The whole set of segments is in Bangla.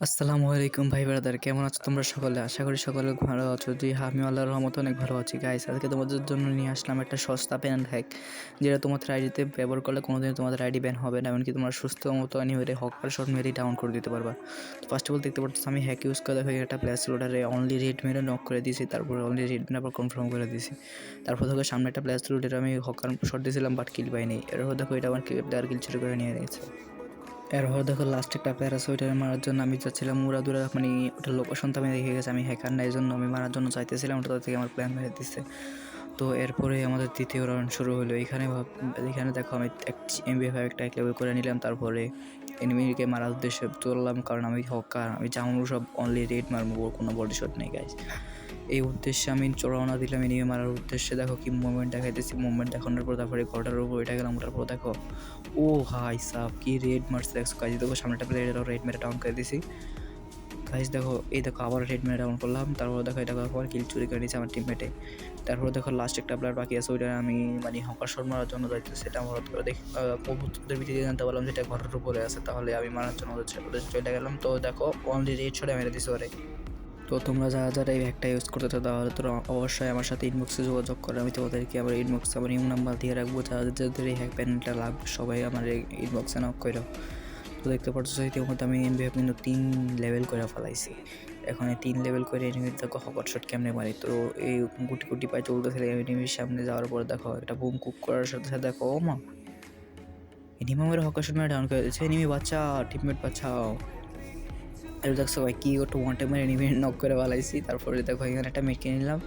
আসসালামু আলাইকুম ভাই ব্রাদার, কেমন আছো তোমরা সকলে? আশা করি সকলে ভালো আছো। জি হ্যাঁ, আমি আল্লাহর রহমতে অনেক ভালো আছি। গাইস, আজকে তোমাদের জন্য নিয়ে আসলাম একটা সস্তা পেন হ্যাক, যেটা তোমাদের আইডিতে ব্যবহার করলে কোনোদিনও তোমাদের আইডি ব্যান হবে না, এমনকি তোমরা সুস্থ মতো মেরে হকার শট মেরেই ডাউন করে দিতে পারবা। তো ফার্স্ট অফ অল দেখতে পাচ্ছ আমি হ্যাক ইউজ করে দেখো একটা প্লে স্টোরে অনলি রেড মেরে নক করে দিয়েছি, তারপর অনলি রেড মেরে আবার কনফার্ম করে দিয়েছি। তারপর দেখো সামনে একটা প্লে স্টোরে আমি হকার শট দিয়েছিলাম, বাট কিল পাইনি। এরপর দেখো এটা আমার প্লেয়ার কিল চুরি করে নিয়ে নিয়েছে। এরপর দেখো লাস্ট একটা প্যারাস ওইটা মারার জন্য আমি যাচ্ছিলাম উড়াদুরা, মানে ওটা লোকেশন তো আমি দেখে গেছি আমি হ্যাকার না, এই জন্য আমি মারার জন্য চাইতেছিলাম, ওটা থেকে আমার প্ল্যান মেরে দিচ্ছে। তো এরপরে আমাদের দ্বিতীয় রাউন্ড শুরু হলো। এখানে দেখো আমি MB5 একটা এক লেভেল করে নিলাম, তারপরে এনিমিকে মারার উদ্দেশ্যে চললাম, কারণ আমি হকার, আমি জামু সব অনলি রেড মারবো, কোনো বডি শট নেই গাইজ। এই উদ্দেশ্যে আমি রওনা দিলাম এনিমি মারার উদ্দেশ্যে। দেখো কি মুভমেন্ট দেখাইতেছি, মুভমেন্ট দেখানোর পর তারপরে ঘরটার উপর এটা গেলাম, ওটার পর দেখো ও হাই সাব কি রেড মারছে দেখছো গাইজ। দেখো সামনে একটা প্লেয়ার রেড মেরে ডাউন করে দিছি গাইজ। দেখো এই দেখো আবার রেড মেরে ডাউন করলাম, তারপর দেখো এটা আবার কিল চুরি করে নিয়েছে আমার টিমমেটে। তারপর দেখো লাস্ট একটা প্লেয়ার বাকি আছে, ওইটা আমি মানে হকার শট মারার জন্য যাইতেছি। সেটা আমার হঠাৎ করে দেখি ওদের ভিতরে জানতে পারলাম যেটা ঘরের উপরে আছে, তাহলে আমি মারার জন্য ওদের চলে গেলাম। তো দেখো অনলি রেড শটে মেরে দিছি ওরে। তো তোমরা যারা যারা এই হ্যাকটা ইউজ করতে চাও তাহলে তোরা অবশ্যই আমার সাথে ইনবক্সে যোগাযোগ করে, আমি তোমাদেরকে আমার ইনবক্সে আমার ইউ নাম্বার দিয়ে রাখবো। যাদের যাদের এই হ্যাক প্যানেলটা লাগবে সবাই আমার এই ইনবক্সে নক করো। তো দেখতে পাচ্ছ ইতিমধ্যে আমি এমবিএফ কিন্তু 3 লেভেল করে ফেলাইছি। এখন এই 3 লেভেল করে এনিমির দেখো হকার শট কেমনে মারি। তো এই গুটি গুটি পায়ে চলতেছে এনিমির সামনে যাওয়ার পর দেখো এটা বুম কুক করার সাথে সাথে দেখো ও মা, এনিমি আমার হকার শট মেরে ডাউন করে দিচ্ছে। এনিমি বাচ্চা, টিমমেট বাচ্চাও। আর দেখছো ভাই কি একটু ওয়ান টাইম এনিমি নক করে ফেলাইছি। তারপরে দেখো এখানে একটা মিট কিনে নিলাম,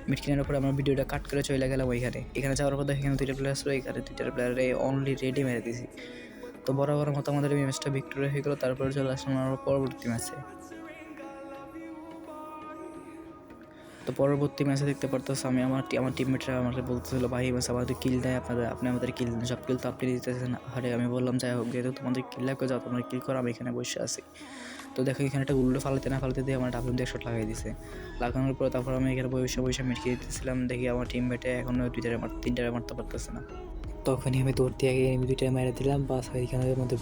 মিট কেনার পরে আমার ভিডিওটা কাট করে চলে গেলাম এখানে যাওয়ার পর দেখো এখানে 2টা প্লেয়ার ছিল, এখানে 2টা প্লেয়ারে অনলি রেডি মেরে দিয়েছি। তো বরাবর মতো আমাদের এই ম্যাচটা ভিক্টোরিয়া হয়ে গেলো। তারপরে চলে আসলাম আমার পরবর্তী ম্যাচে। তো পরবর্তী ম্যাচে দেখতে পারতেছো আমি আমার টিমমেটরা আমাকে বলতেছিল ভাই ম্যাচ আমাদের কিল দেয়, আপনি আমাদের কিল দেন, সব কিল তো আপনি দিতেছেন। আরে আমি বললাম যাই হোক, যেহেতু তোমাদের কিল লাগবে যাও তোমরা কিল করো, আমি এখানে বসে আছি। তো দেখো এখানে একটা উল্টো ফালাতে দিয়ে আমার ডাবলুম দিয়ে শট লাগাই দিছে। লাগানোর পরে তারপর আমি এখানে বসে মিটকে দিতেছিলাম, দেখি আমার টিমমেটে এখনো 2টারে 3টারে মারতে পারতেছে না। তখনই আমি দৌড় দিয়ে এনিমি 2টা মেরে দিলাম, বাস এখানের মধ্যে